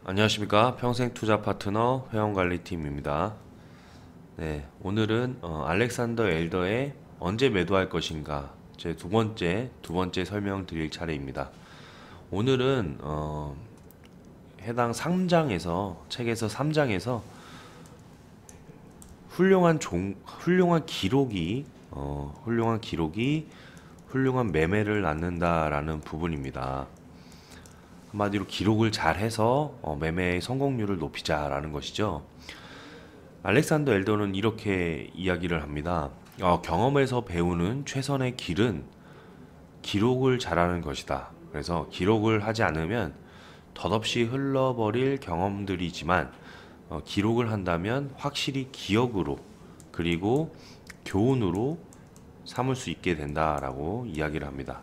안녕하십니까. 평생투자 파트너 회원관리팀입니다. 네, 오늘은 알렉산더 엘더에 언제 매도할 것인가 제 두 번째 설명드릴 차례입니다. 오늘은 해당 3장에서 책에서 3장에서 훌륭한 기록이 훌륭한 매매를 낳는다라는 부분입니다. 한마디로 기록을 잘해서 매매의 성공률을 높이자라는 것이죠. 알렉산더 엘더는 이렇게 이야기를 합니다. 경험에서 배우는 최선의 길은 기록을 잘하는 것이다. 그래서 기록을 하지 않으면 덧없이 흘러버릴 경험들이지만 기록을 한다면 확실히 기억으로 그리고 교훈으로 삼을 수 있게 된다라고 이야기를 합니다.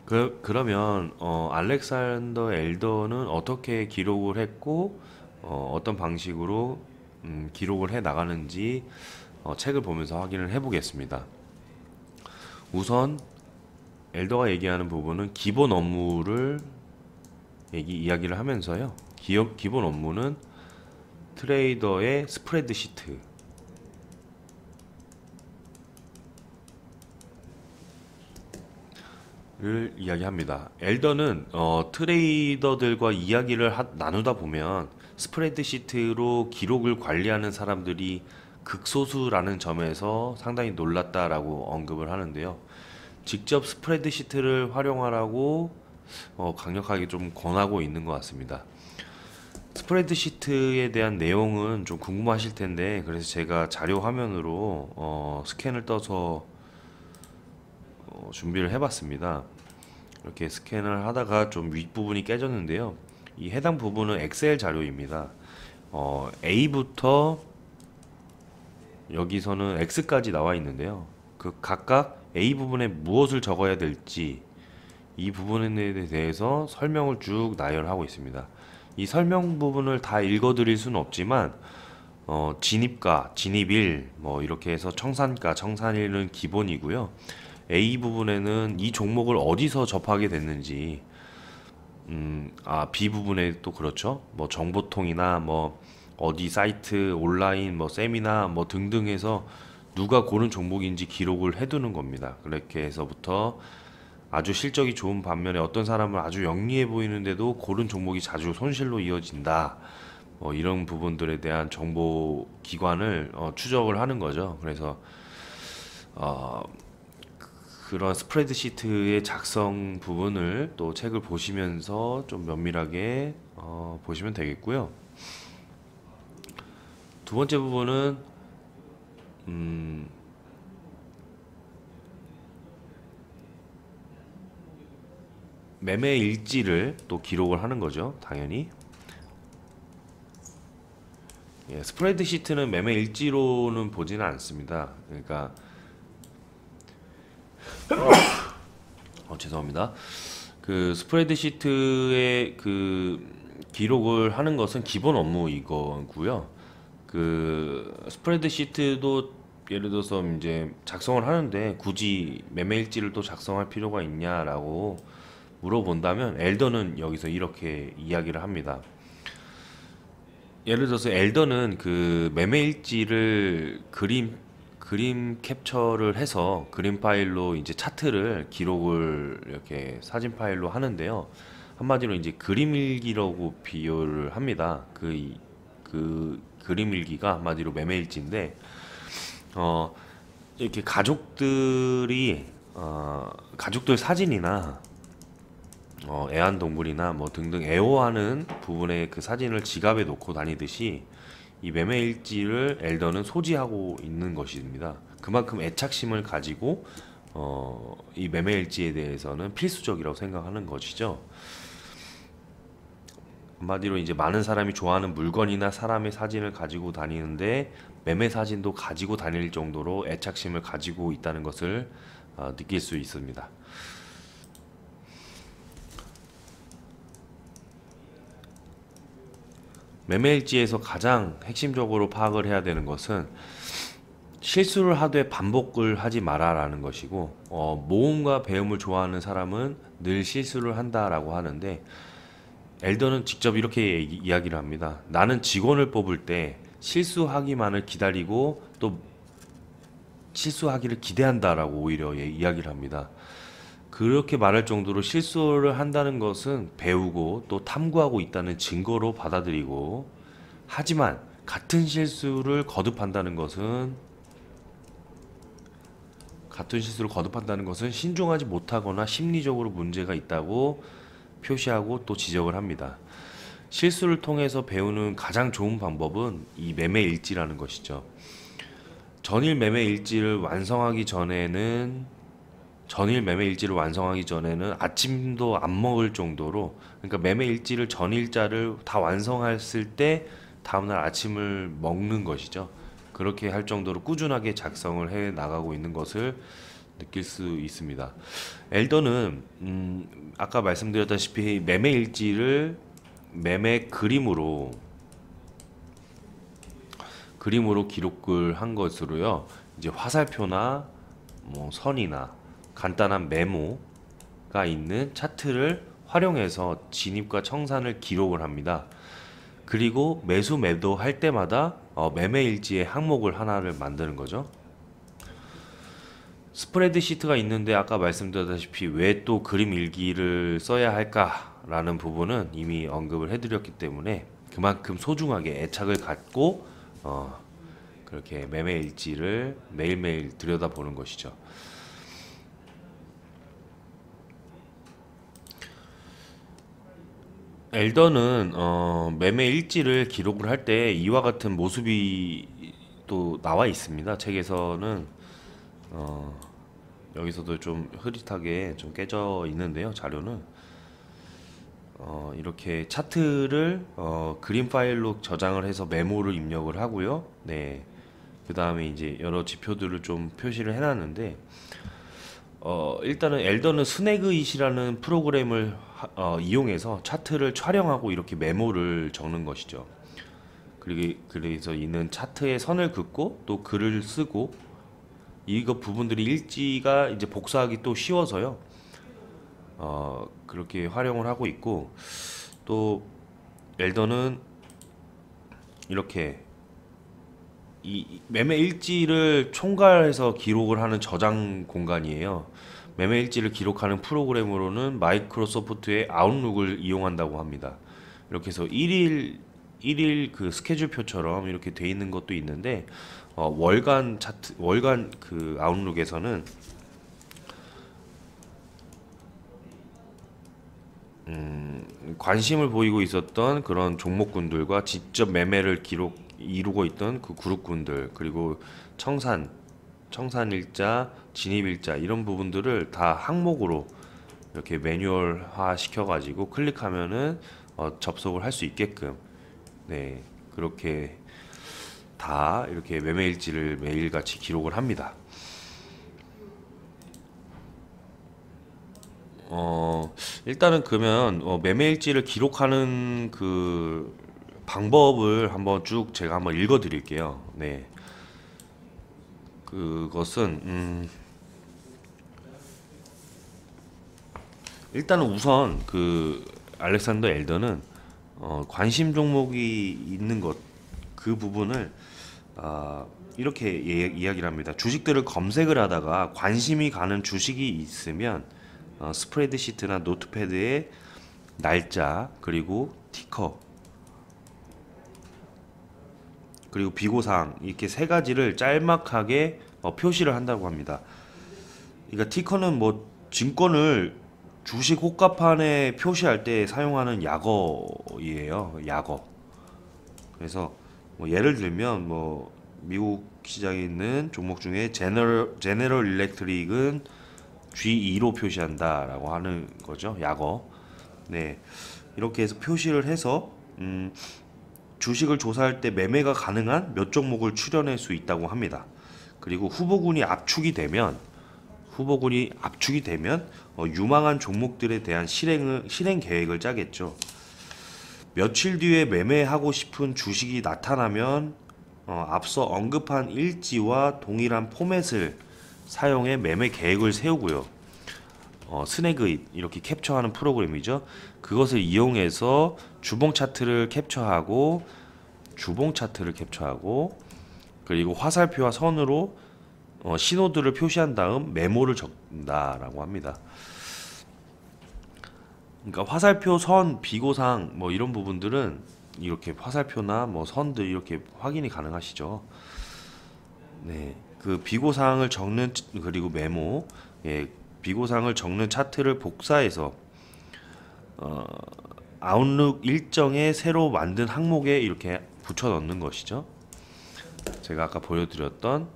그러면 알렉산더 엘더는 어떻게 기록을 했고 어떤 방식으로 기록을 해 나가는지 책을 보면서 확인을 해 보겠습니다. 우선 엘더가 얘기하는 부분은 기본 업무를 이야기를 하면서요. 기본 업무는 트레이더의 스프레드시트 를 이야기합니다. 엘더는 트레이더들과 이야기를 나누다 보면 스프레드시트로 기록을 관리하는 사람들이 극소수라는 점에서 상당히 놀랐다라고 언급을 하는데요. 직접 스프레드시트를 활용하라고 강력하게 좀 권하고 있는 것 같습니다. 스프레드시트에 대한 내용은 좀 궁금하실 텐데 그래서 제가 자료 화면으로 스캔을 떠서 준비를 해봤습니다. 이렇게 스캔을 하다가 좀 윗부분이 깨졌는데요. 이 해당 부분은 엑셀 자료입니다. A부터 여기서는 X까지 나와 있는데요. 그 각각 A 부분에 무엇을 적어야 될지 이 부분에 대해서 설명을 쭉 나열하고 있습니다. 이 설명 부분을 다 읽어드릴 수는 없지만 진입가, 진입일 이렇게 해서 청산가, 청산일은 기본이고요. A 부분에는 이 종목을 어디서 접하게 됐는지 B 부분에 또 그렇죠. 정보통이나 어디 사이트, 온라인, 세미나 등등 해서 누가 고른 종목인지 기록을 해두는 겁니다. 그렇게 해서부터 아주 실적이 좋은 반면에 어떤 사람은 아주 영리해 보이는데도 고른 종목이 자주 손실로 이어진다. 이런 부분들에 대한 정보 기관을 추적을 하는 거죠. 그래서 그런 스프레드시트의 작성 부분을 또 책을 보시면서 좀 면밀하게 보시면 되겠고요. 두 번째 부분은 매매 일지를 또 기록을 하는 거죠. 당연히 스프레드시트는 매매 일지로는 보지는 않습니다. 그러니까 죄송합니다. 그 스프레드시트의 그 기록을 하는 것은 기본 업무이거고요. 그 스프레드시트도 예를 들어서 이제 작성을 하는데 굳이 매매일지를 또 작성할 필요가 있냐라고 물어본다면 엘더는 여기서 이렇게 이야기를 합니다. 예를 들어서 엘더는 그 매매일지를 그림 캡처를 해서 그림 파일로 이제 차트를 기록을 이렇게 사진 파일로 하는데요. 한마디로 이제 그림 일기라고 비유를 합니다. 그 그림 일기가 한마디로 매매일지인데 이렇게 가족들 사진이나 애완동물이나 등등 애호하는 부분의 그 사진을 지갑에 놓고 다니듯이 이 매매일지를 엘더는 소지하고 있는 것입니다. 그만큼 애착심을 가지고 이 매매일지에 대해서는 필수적이라고 생각하는 것이죠. 한마디로 이제 많은 사람이 좋아하는 물건이나 사람의 사진을 가지고 다니는데 매매 사진도 가지고 다닐 정도로 애착심을 가지고 있다는 것을 느낄 수 있습니다. 매매일지에서 가장 핵심적으로 파악을 해야 되는 것은 실수를 하되 반복을 하지 마라라는 것이고, 모험과 배움을 좋아하는 사람은 늘 실수를 한다라고 하는데, 엘더는 직접 이렇게 이야기를 합니다. 나는 직원을 뽑을 때 실수하기만을 기다리고 또 실수하기를 기대한다라고 오히려 이야기를 합니다. 그렇게 말할 정도로 실수를 한다는 것은 배우고 또 탐구하고 있다는 증거로 받아들이고, 하지만 같은 실수를 거듭한다는 것은 신중하지 못하거나 심리적으로 문제가 있다고 표시하고 또 지적을 합니다. 실수를 통해서 배우는 가장 좋은 방법은 이 매매 일지라는 것이죠. 전일 매매 일지를 완성하기 전에는 아침도 안 먹을 정도로, 그러니까 매매 일지를 전일자를 다 완성했을 때 다음날 아침을 먹는 것이죠. 그렇게 할 정도로 꾸준하게 작성을 해 나가고 있는 것을 느낄 수 있습니다. 엘더는 아까 말씀드렸다시피 매매 일지를 매매 그림으로 기록을 한 것으로요. 이제 화살표나 뭐 선이나 간단한 메모가 있는 차트를 활용해서 진입과 청산을 기록을 합니다. 그리고 매수 매도 할 때마다 매매 일지의 항목을 하나를 만드는 거죠. 스프레드 시트가 있는데 아까 말씀드렸다시피 왜 또 그림 일기를 써야 할까라는 부분은 이미 언급을 해드렸기 때문에 그만큼 소중하게 애착을 갖고 그렇게 매매 일지를 매일매일 들여다보는 것이죠. 엘더는 매매 일지를 기록을 할 때 이와 같은 모습이 또 나와 있습니다. 책에서는 여기서도 좀 흐릿하게 좀 깨져 있는데요. 자료는 이렇게 차트를 그림 파일로 저장을 해서 메모를 입력을 하고요. 네. 그 다음에 이제 여러 지표들을 좀 표시를 해놨는데, 일단은 엘더는 스네그잇이라는 프로그램을 이용해서 차트를 촬영하고 이렇게 메모를 적는 것이죠. 그래서 이는 차트에 선을 긋고 또 글을 쓰고, 이거 부분들이 일지가 이제 복사하기 또 쉬워서요. 그렇게 활용을 하고 있고, 또 엘더는 이렇게 이 매매 일지를 총괄해서 기록을 하는 저장 공간이에요. 매매 일지를 기록하는 프로그램으로는 마이크로소프트의 아웃룩을 이용한다고 합니다. 이렇게 해서 일일 그 스케줄표처럼 이렇게 돼 있는 것도 있는데, 월간 그 아웃룩에서는 관심을 보이고 있었던 그런 종목군들과 직접 매매를 이루고 있던 그 그룹군들, 그리고 청산일자, 진입일자 이런 부분들을 다 항목으로 이렇게 매뉴얼화 시켜가지고 클릭하면은 접속을 할 수 있게끔, 네, 그렇게 다 이렇게 매매일지를 매일같이 기록을 합니다. 일단은 그러면 매매일지를 기록하는 그 방법을 한번 쭉 제가 한번 읽어 드릴게요. 네. 그것은 일단은 우선 그 알렉산더 엘더는 관심 종목이 있는 것, 그 부분을 이렇게 이야기를 합니다. 주식들을 검색을 하다가 관심이 가는 주식이 있으면 스프레드시트나 노트패드에 날짜, 그리고 티커, 그리고 비고사항, 이렇게 세 가지를 짤막하게 표시를 한다고 합니다. 그러니까 티커는 뭐 증권을 주식 호가판에 표시할 때 사용하는 약어이에요. 약어. 그래서 뭐 예를 들면 뭐 미국 시장에 있는 종목 중에 제너럴 일렉트릭은 G2로 표시한다라고 하는 거죠. 약어. 네. 이렇게 해서 표시를 해서 주식을 조사할 때 매매가 가능한 몇 종목을 추려낼 수 있다고 합니다. 그리고 후보군이 압축이 되면 유망한 종목들에 대한 실행 계획을 짜겠죠. 며칠 뒤에 매매하고 싶은 주식이 나타나면 앞서 언급한 일지와 동일한 포맷을 사용해 매매 계획을 세우고요. 스네그잇 이렇게 캡처하는 프로그램이죠. 그것을 이용해서 주봉 차트를 캡처하고 그리고 화살표와 선으로 신호들을 표시한 다음 메모를 적는다라고 합니다. 그러니까 화살표, 선, 비고상 뭐 이런 부분들은 이렇게 화살표나 뭐 선들 이렇게 확인이 가능하시죠. 네, 그 비고상을 적는 그리고 메모, 예, 비고상을 적는 차트를 복사해서 아웃룩 일정에 새로 만든 항목에 이렇게 붙여 넣는 것이죠. 제가 아까 보여드렸던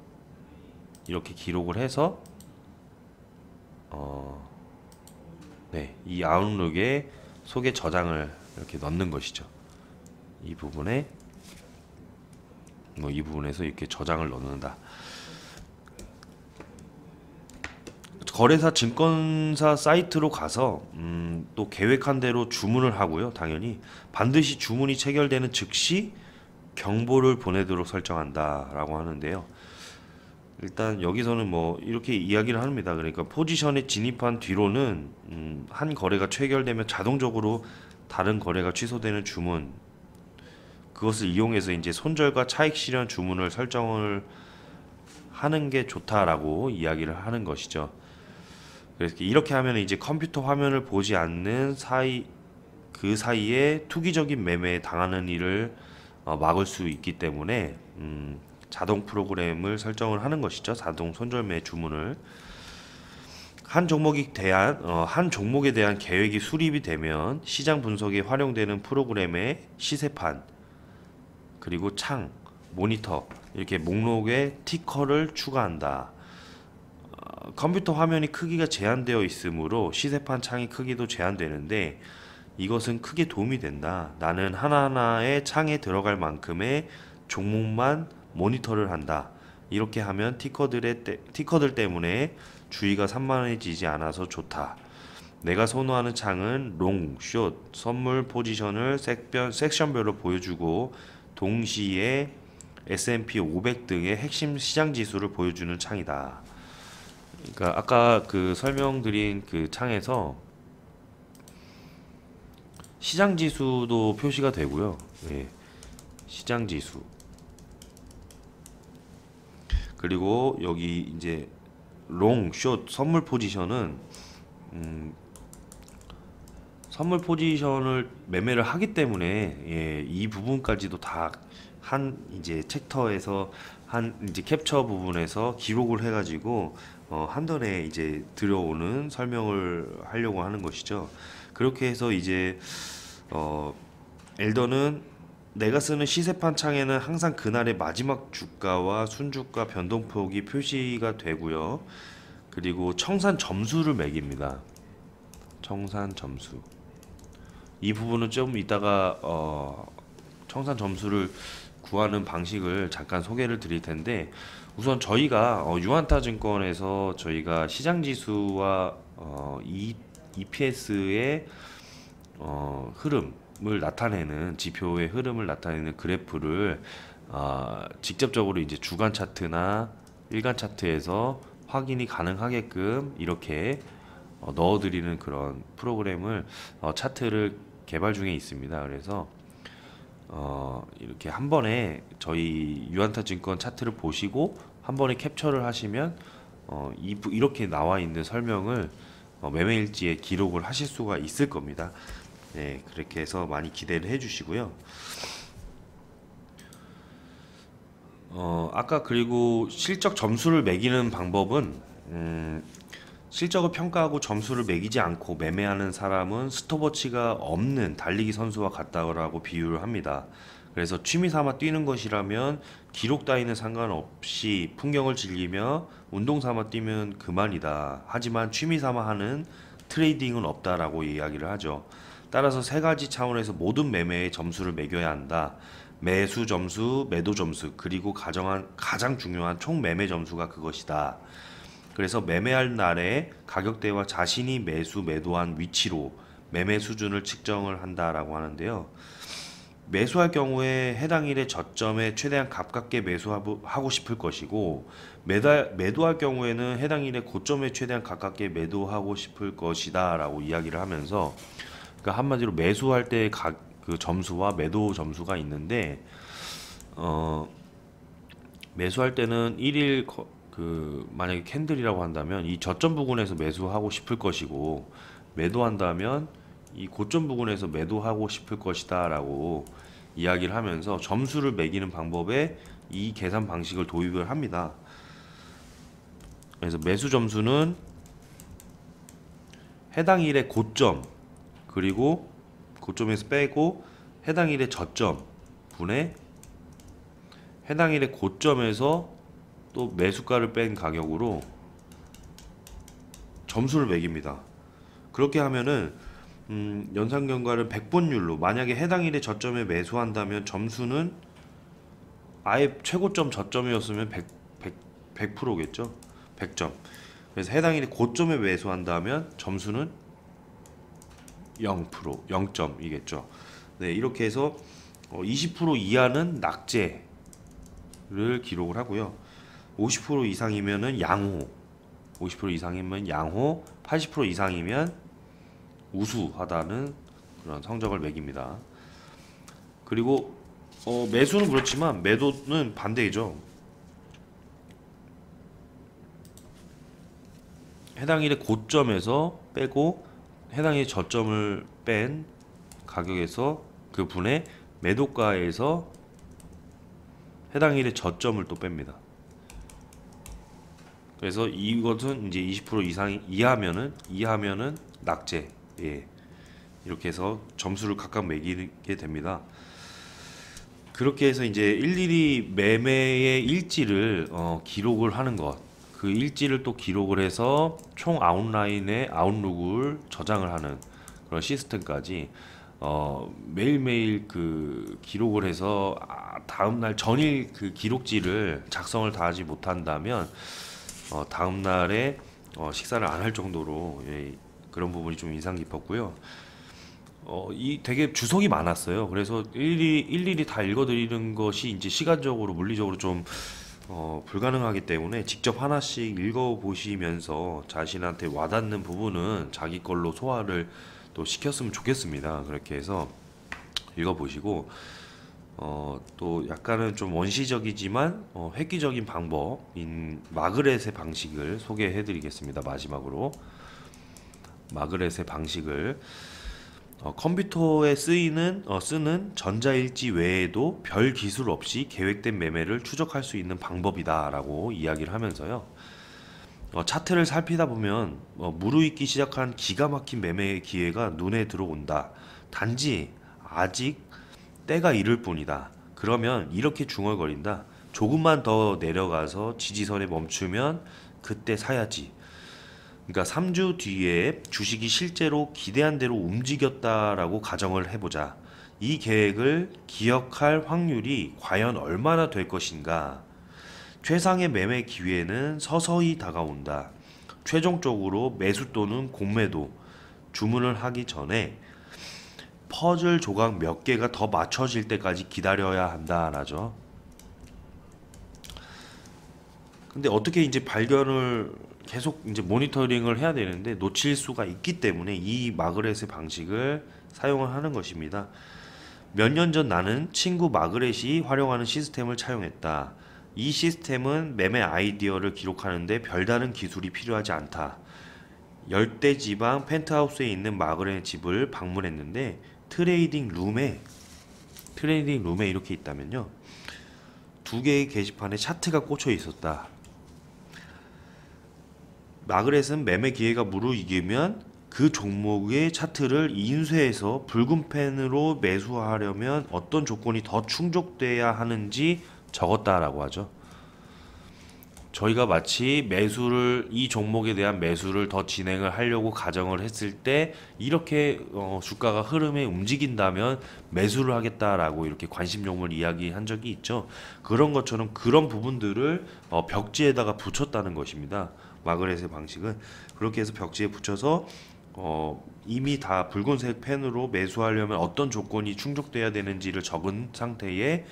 이렇게 기록을 해서 네, 이 아웃룩에 속에 저장을 이렇게 넣는 것이죠. 이 부분에 이 부분에서 이렇게 저장을 넣는다. 거래사 증권사 사이트로 가서 또 계획한 대로 주문을 하고요. 당연히 반드시 주문이 체결되는 즉시 경보를 보내도록 설정한다라고 하는데요. 일단 여기서는 뭐 이렇게 이야기를 합니다. 그러니까 포지션에 진입한 뒤로는 한 거래가 체결되면 자동적으로 다른 거래가 취소되는 주문, 그것을 이용해서 이제 손절과 차익 실현 주문을 설정을 하는 게 좋다라고 이야기를 하는 것이죠. 그래서 이렇게 하면 이제 컴퓨터 화면을 보지 않는 그 사이에 투기적인 매매에 당하는 일을 막을 수 있기 때문에 자동 프로그램을 설정을 하는 것이죠. 자동 손절매 주문을 한 종목에 대한 계획이 수립이 되면 시장 분석에 활용되는 프로그램의 시세판 그리고 창, 모니터 이렇게 목록에 티커를 추가한다. 컴퓨터 화면이 크기가 제한되어 있으므로 시세판 창의 크기도 제한되는데 이것은 크게 도움이 된다. 나는 하나하나의 창에 들어갈 만큼의 종목만 모니터를 한다. 이렇게 하면 티커들 때문에 주의가 산만해지지 않아서 좋다. 내가 선호하는 창은 롱, 숏, 선물 포지션을 섹션별로 보여주고 동시에 S&P 500 등의 핵심 시장 지수를 보여주는 창이다. 그러니까 아까 그 설명드린 그 창에서 시장 지수도 표시가 되고요. 예, 시장 지수. 그리고 여기 이제 롱, 숏, 선물 포지션은 선물 포지션을 매매를 하기 때문에 예, 이 부분까지도 다 한 이제 챕터에서 한 이제 캡처 부분에서 기록을 해가지고 한눈에 이제 들어오는 설명을 하려고 하는 것이죠. 그렇게 해서 이제 엘더는 내가 쓰는 시세판 창에는 항상 그날의 마지막 주가와 순주가 변동폭이 표시가 되고요. 그리고 청산 점수를 매깁니다. 청산 점수. 이 부분은 좀 이따가 청산 점수를 구하는 방식을 잠깐 소개를 드릴 텐데 우선 저희가 유한타증권에서 저희가 시장지수와 EPS의 흐름을 나타내는 지표의 흐름을 나타내는 그래프를 직접적으로 이제 주간 차트나 일간 차트에서 확인이 가능하게끔 이렇게 넣어드리는 그런 프로그램을 차트를 개발 중에 있습니다. 그래서 이렇게 한 번에 저희 유한타증권 차트를 보시고 한 번에 캡처를 하시면 이렇게 나와 있는 설명을 매매일지에 기록을 하실 수가 있을 겁니다. 네, 그렇게 해서 많이 기대를 해주시고요. 아까 그리고 실적 점수를 매기는 방법은 실적을 평가하고 점수를 매기지 않고 매매하는 사람은 스톱워치가 없는 달리기 선수와 같다고 비유를 합니다. 그래서 취미 삼아 뛰는 것이라면 기록 따위는 상관없이 풍경을 즐기며 운동 삼아 뛰면 그만이다. 하지만 취미 삼아 하는 트레이딩은 없다라고 이야기를 하죠. 따라서 세 가지 차원에서 모든 매매의 점수를 매겨야 한다. 매수 점수, 매도 점수, 그리고 가장 중요한 총 매매 점수가 그것이다. 그래서 매매할 날에 가격대와 자신이 매도한 위치로 매매 수준을 측정을 한다라고 하는데요. 매수할 경우에 해당 일의 저점에 최대한 가깝게 매수하고 싶을 것이고, 매도할 경우에는 해당 일의 고점에 최대한 가깝게 매도하고 싶을 것이다 라고 이야기를 하면서, 그러니까 한마디로 매수할 때 그 점수와 매도 점수가 있는데, 매수할 때는 1일 만약에 캔들이라고 한다면 이 저점 부근에서 매수하고 싶을 것이고, 매도한다면 이 고점 부근에서 매도하고 싶을 것이다 라고 이야기를 하면서 점수를 매기는 방법에 이 계산 방식을 도입을 합니다. 그래서 매수 점수는 해당 일의 고점, 그리고 고점에서 빼고 해당 일의 저점 분의 해당 일의 고점에서 또 매수가를 뺀 가격으로 점수를 매깁니다. 그렇게 하면은 연산경과를 100번율로, 만약에 해당 일의 저점에 매수한다면 점수는 아예 최고점 저점이었으면 100%겠죠. 100점. 그래서 해당 일의 고점에 매수한다면 점수는 0%, 0점이겠죠. 네, 이렇게 해서 20% 이하는 낙제를 기록을 하고요. 50% 이상이면은 양호, 50% 이상이면 양호, 80% 이상이면 우수하다는 그런 성적을 매깁니다. 그리고 매수는 그렇지만 매도는 반대이죠. 해당 일의 고점에서 빼고 해당 일의 저점을 뺀 가격에서 그 분의 매도가에서 해당 일의 저점을 또 뺍니다. 그래서 이것은 이제 20% 이상 이하면은 낙제. 예. 이렇게 해서 점수를 각각 매기게 됩니다. 그렇게 해서 이제 일일이 매매의 일지를 기록을 하는 것, 그 일지를 또 기록을 해서 총 아웃라인의 아웃룩을 저장을 하는 그런 시스템까지 매일매일 그 기록을 해서 다음날 전일 그 기록지를 작성을 다 하지 못한다면 다음날에 식사를 안 할 정도로, 예, 그런 부분이 좀 인상 깊었고요. 이 되게 주석이 많았어요. 그래서 일일이 다 읽어드리는 것이 이제 시간적으로 물리적으로 좀 불가능하기 때문에 직접 하나씩 읽어보시면서 자신한테 와닿는 부분은 자기 걸로 소화를 또 시켰으면 좋겠습니다. 그렇게 해서 읽어보시고 또 약간은 좀 원시적이지만 획기적인 방법인 마그렛의 방식을 소개해 드리겠습니다. 마지막으로 마그렛의 방식을 컴퓨터에 쓰는 전자일지 외에도 별 기술 없이 계획된 매매를 추적할 수 있는 방법이다 라고 이야기를 하면서요, 차트를 살피다 보면 무르익기 시작한 기가 막힌 매매의 기회가 눈에 들어온다. 단지 아직 때가 이를 뿐이다. 그러면 이렇게 중얼거린다. 조금만 더 내려가서 지지선에 멈추면 그때 사야지. 그러니까 3주 뒤에 주식이 실제로 기대한 대로 움직였다라고 가정을 해보자. 이 계획을 기억할 확률이 과연 얼마나 될 것인가? 최상의 매매 기회는 서서히 다가온다. 최종적으로 매수 또는 공매도 주문을 하기 전에 퍼즐 조각 몇 개가 더 맞춰질 때까지 기다려야 한다라죠. 근데 어떻게 이제 발견을 계속 이제 모니터링을 해야 되는데 놓칠 수가 있기 때문에 이 마그렛의 방식을 사용을 하는 것입니다. 몇 년 전 나는 친구 마그렛이 활용하는 시스템을 차용했다. 이 시스템은 매매 아이디어를 기록하는데 별다른 기술이 필요하지 않다. 열대지방 펜트하우스에 있는 마그렛 집을 방문했는데 트레이딩 룸에 이렇게 있다면요, 두 개의 게시판에 차트가 꽂혀 있었다. 마그렛은 매매 기회가 무르익으면 그 종목의 차트를 인쇄해서 붉은 펜으로 매수하려면 어떤 조건이 더 충족돼야 하는지 적었다라고 하죠. 저희가 마치 이 종목에 대한 매수를 더 진행을 하려고 가정을 했을 때 이렇게 주가가 흐름에 움직인다면 매수를 하겠다라고 이렇게 관심용을 이야기한 적이 있죠. 그런 것처럼 그런 부분들을 벽지에다가 붙였다는 것입니다. 마그렛의 방식은 그렇게 해서 벽지에 붙여서 이미 다 붉은색 펜으로 매수하려면 어떤 조건이 충족돼야 되는지를 적은 상태에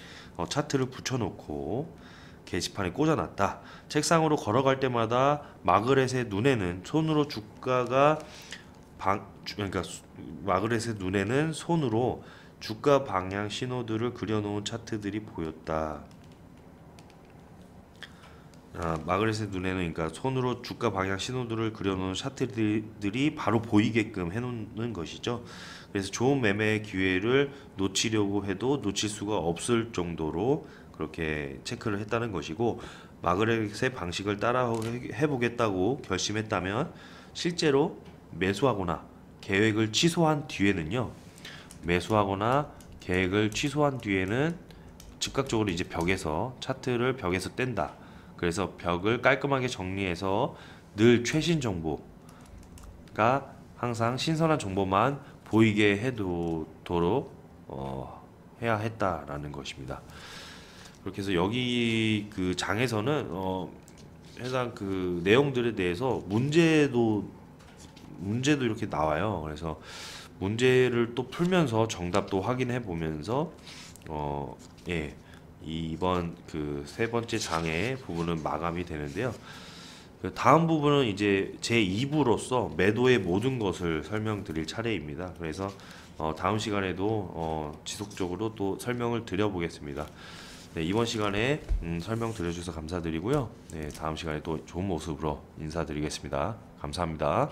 차트를 붙여놓고 게시판에 꽂아놨다. 책상으로 걸어갈 때마다 마그렛의 눈에는 손으로 주가가 그러니까 마그렛의 눈에는 손으로 주가 방향 신호들을 그려놓은 차트들이 보였다. 마그렛의 눈에는 그러니까 손으로 주가 방향 신호들을 그려놓은 차트들이 바로 보이게끔 해놓는 것이죠. 그래서 좋은 매매 기회를 놓치려고 해도 놓칠 수가 없을 정도로 그렇게 체크를 했다는 것이고, 마그렛의 방식을 따라 해보겠다고 결심했다면 실제로 매수하거나 계획을 취소한 뒤에는요, 매수하거나 계획을 취소한 뒤에는 즉각적으로 이제 차트를 벽에서 뗀다. 그래서 벽을 깔끔하게 정리해서 늘 최신 정보가 항상 신선한 정보만 보이게 해두도록 해야 했다라는 것입니다. 그렇게 해서 여기 그 장에서는 해당 그 내용들에 대해서 문제도 이렇게 나와요. 그래서 문제를 또 풀면서 정답도 확인해 보면서 예, 이번 그 세 번째 장의 부분은 마감이 되는데요. 그 다음 부분은 이제 제 2부로서 매도의 모든 것을 설명드릴 차례입니다. 그래서 다음 시간에도 지속적으로 또 설명을 드려보겠습니다. 네, 이번 시간에 설명 드려주셔서 감사드리고요. 네, 다음 시간에 또 좋은 모습으로 인사드리겠습니다. 감사합니다.